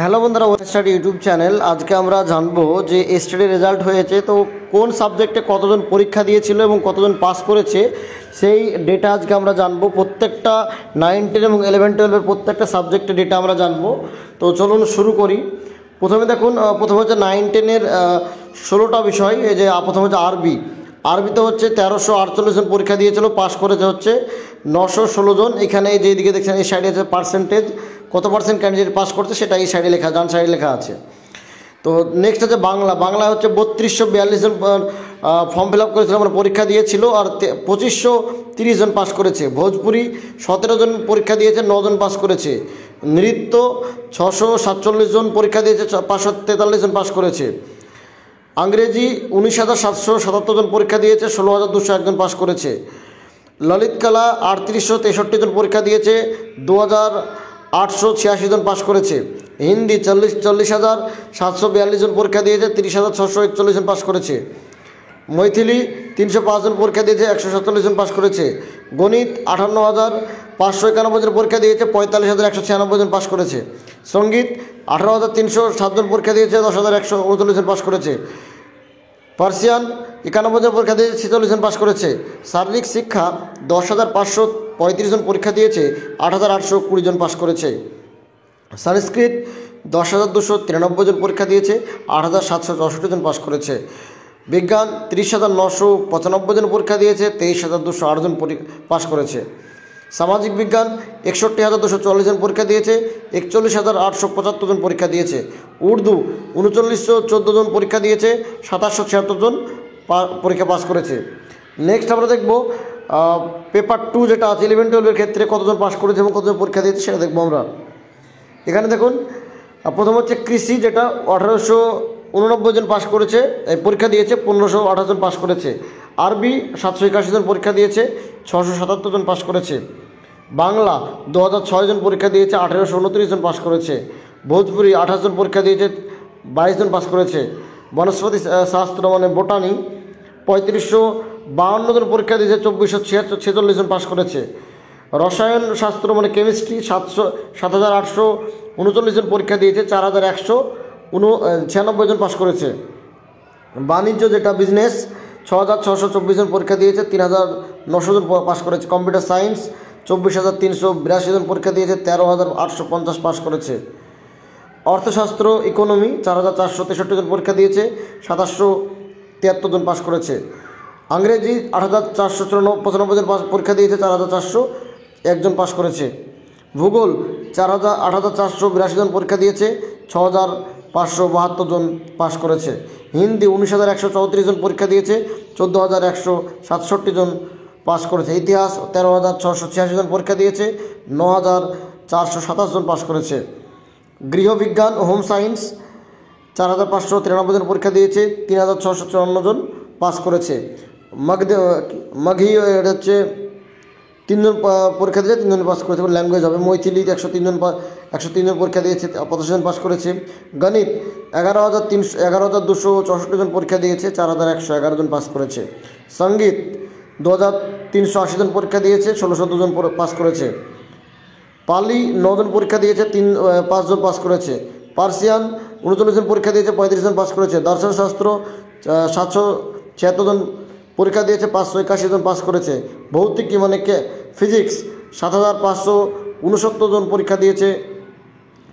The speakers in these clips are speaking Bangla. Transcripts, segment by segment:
হ্যালো বন্ধুরা, ওয়েস্ট স্টাডি ইউটিউব চ্যানেল। আজকে আমরা জানবো যে স্টাডি রেজাল্ট হয়েছে, তো কোন সাবজেক্টে কতজন পরীক্ষা দিয়েছিল এবং কতজন পাস করেছে সেই ডেটা আজকে আমরা জানবো। প্রত্যেকটা 9, 10 এবং 11, 12-এর প্রত্যেকটা সাবজেক্টের ডেটা আমরা জানবো। তো চলুন শুরু করি। প্রথমে দেখুন, প্রথমে হচ্ছে 9, 10-এর 16টা বিষয়। এই যে প্রথমে হচ্ছে আরবিতে হচ্ছে 1348 জন পরীক্ষা দিয়েছিল, পাস করেছে হচ্ছে 916 জন। এখানে যেদিকে দেখছেন এই সাইডে আছে পার্সেন্টেজ, কত পার্সেন্ট ক্যান্ডিডেট পাস করছে সেটা এই সাইডে লেখা, ডান সাইডে লেখা আছে। তো নেক্সট হচ্ছে বাংলা হচ্ছে 3242 জন ফর্ম ফিল আপ করেছিল, আমরা পরীক্ষা দিয়েছিল, আর 2530 জন পাস করেছে। ভোজপুরি 17 জন পরীক্ষা দিয়েছে, 9 জন পাস করেছে। নৃত্য 647 জন পরীক্ষা দিয়েছে, 543 জন পাস করেছে। ইংরেজি 19,777 জন পরীক্ষা দিয়েছে, 16,201 জন পাস করেছে। ললিতকলা 3863 জন পরীক্ষা দিয়েছে, 2,886 জন পাস করেছে। হিন্দি 40,742 জন পরীক্ষা দিয়েছে, 30,641 জন পাস করেছে। মৈথিলি 305 জন পরীক্ষা দিয়েছে, 147 জন পাস করেছে। গণিত 58,591 জন পরীক্ষা দিয়েছে, 45,196 জন পাস করেছে। সঙ্গীত 18,307 জন পরীক্ষা দিয়েছে, 10,139 জন পাস করেছে। পার্সিয়ান 91 জন পরীক্ষা দিয়েছে, 46 জন পাস করেছে। শারীরিক শিক্ষা 10,535 জন পরীক্ষা দিয়েছে, 8,820 জন পাস করেছে। সংস্কৃত 10,293 জন পরীক্ষা দিয়েছে, 8,764 জন পাস করেছে। বিজ্ঞান 30,995 জন পরীক্ষা দিয়েছে, 23,208 জন পাস করেছে। সামাজিক বিজ্ঞান 61,244 জন পরীক্ষা দিয়েছে, 41,875 জন পরীক্ষা দিয়েছে। উর্দু 3914 জন পরীক্ষা দিয়েছে, 2776 জন পরীক্ষা পাস করেছে। নেক্সট আমরা দেখব পেপার 2 যেটা আছে 11, 12-এর ক্ষেত্রে কতজন পাস করেছে এবং কতজন পরীক্ষা দিয়েছে সেটা দেখবো আমরা। এখানে দেখুন, প্রথম হচ্ছে কৃষি, যেটা 1889 জন পাস করেছে, পরীক্ষা দিয়েছে, 1528 জন পাস করেছে। আরবি 781 জন পরীক্ষা দিয়েছে, 677 জন পাস করেছে। বাংলা 2006 জন পরীক্ষা দিয়েছে, 1829 জন পাস করেছে। ভোজপুরি 28 জন পরীক্ষা দিয়েছে, 22 জন পাস করেছে। বনস্পতি শাস্ত্র মানে বোটানি 3552 জন পরীক্ষা দিয়েছে, 2446 জন পাস করেছে। রসায়ন শাস্ত্র মানে কেমিস্ট্রি 7,839 জন পরীক্ষা দিয়েছে, 4,196 জন পাস করেছে। বাণিজ্য যেটা বিজনেস 6,624 জন পরীক্ষা দিয়েছে, 3,900 জন পাস করেছে। কম্পিউটার সায়েন্স 24,382 জন পরীক্ষা দিয়েছে, 13,850 পাস করেছে। অর্থশাস্ত্র ইকোনমি 4,463 জন পরীক্ষা দিয়েছে, 2,773 জন পাস করেছে। ইংরেজি 8,495 জন পরীক্ষা দিয়েছে, 4,401 জন পাস করেছে। ভূগোল 8,482 জন পরীক্ষা দিয়েছে, 6,572 জন পাস করেছে। হিন্দি 19,134 জন পরীক্ষা দিয়েছে, 14,167 জন পাস করেছে। ইতিহাস 13,686 জন পরীক্ষা দিয়েছে, 9,427 জন পাস করেছে। গৃহবিজ্ঞান ও হোম সায়েন্স 4,593 জন পরীক্ষা দিয়েছে, 3,654 জন পাস করেছে। মাঘি এটা হচ্ছে 3 জন পরীক্ষা দিয়েছে, 3 জন পাস করেছে, ল্যাঙ্গুয়েজ হবে। মৈথিলি 103 জন পরীক্ষা দিয়েছে, 85 জন পাস করেছে। গণিত 11,264 জন পরীক্ষা দিয়েছে, 4,111 জন পাস করেছে। সঙ্গীত 2,380 জন পরীক্ষা দিয়েছে, 1,602 জন পাস করেছে। পালি 9 জন পরীক্ষা দিয়েছে, 5 জন পাস করেছে। পার্সিয়ান 39 জন পরীক্ষা দিয়েছে, 35 জন পাস করেছে। দর্শনশাস্ত্র 776 জন পরীক্ষা দিয়েছে, 581 জন পাস করেছে। ভৌতিকি মানে ফিজিক্স 7,569 জন পরীক্ষা দিয়েছে,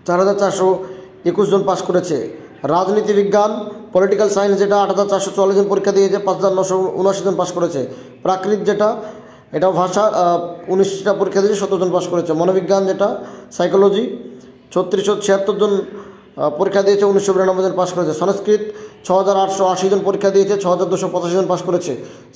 4,421 জন পাস করেছে। রাজনীতি বিজ্ঞান পলিটিক্যাল সায়েন্স যেটা 8,444 জন পরীক্ষা দিয়েছে, 5,979 জন পাস করেছে। প্রাকৃত যেটা এটা ভাষা 19টা পরীক্ষা দিয়েছে, 17 জন পাস করেছে। মনোবিজ্ঞান যেটা সাইকোলজি 3676 জন পরীক্ষা দিয়েছে, 1992 জন পাস করেছে। সংস্কৃত 6,880 জন পরীক্ষা দিয়েছে, 6,285 জন পাস করেছে।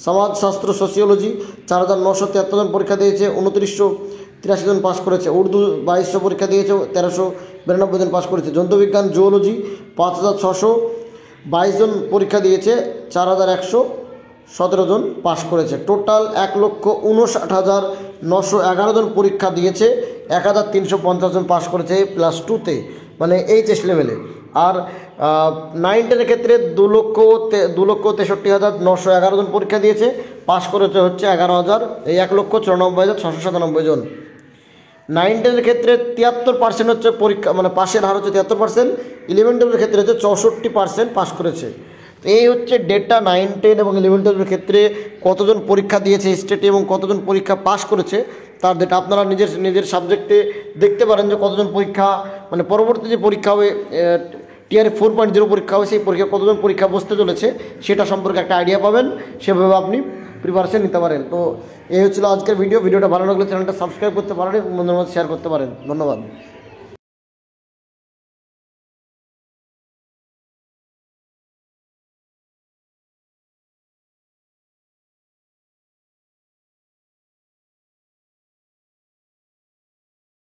সমাজশাস্ত্র সোসিওলজি 4,973 জন পরীক্ষা দিয়েছে, 2,983 জন পাস করেছে। উর্দু 2200 পরীক্ষা দিয়েছে, 1,392 জন পাস করেছে। জন্তুবিজ্ঞান জুওলজি 5,622 জন পরীক্ষা দিয়েছে, 4,117 জন পাস করেছে। টোটাল 1,59,911 জন পরীক্ষা দিয়েছে, 1,350 জন পাস করেছে +2-তে, মানে এইচএস লেভেলে। আর 9, 10-এর ক্ষেত্রে 2,63,911 জন পরীক্ষা দিয়েছে, পাস করেছে হচ্ছে 11,000 এই 1,94,697 জন। 9, 10-এর ক্ষেত্রে 73% হচ্ছে পরীক্ষা মানে পাশের হার হচ্ছে 73%, 11, 12-এর ক্ষেত্রে হচ্ছে 64% পাস করেছে। তো এই হচ্ছে ডেটা 9, 10 এবং 11, 12-এর ক্ষেত্রে কতজন পরীক্ষা দিয়েছে স্টেটে এবং কতজন পরীক্ষা পাস করেছে তার ডেটা। আপনারা নিজের সাবজেক্টে দেখতে পারেন যে কতজন পরীক্ষা মানে পরবর্তী যে পরীক্ষা হবে টিআর 4.0 পরীক্ষা হবে, সেই পরীক্ষা কতজন পরীক্ষা বসতে চলেছে সেটা সম্পর্কে একটা আইডিয়া পাবেন, সেভাবে আপনি প্রিপারেশন নিতে পারেন। তো এই হচ্ছিল আজকের ভিডিওটা ভালো লাগলে চ্যানেলটা সাবস্ক্রাইব করতে পারেন এবং বন্ধুদের মধ্যে শেয়ার করতে পারেন। ধন্যবাদ।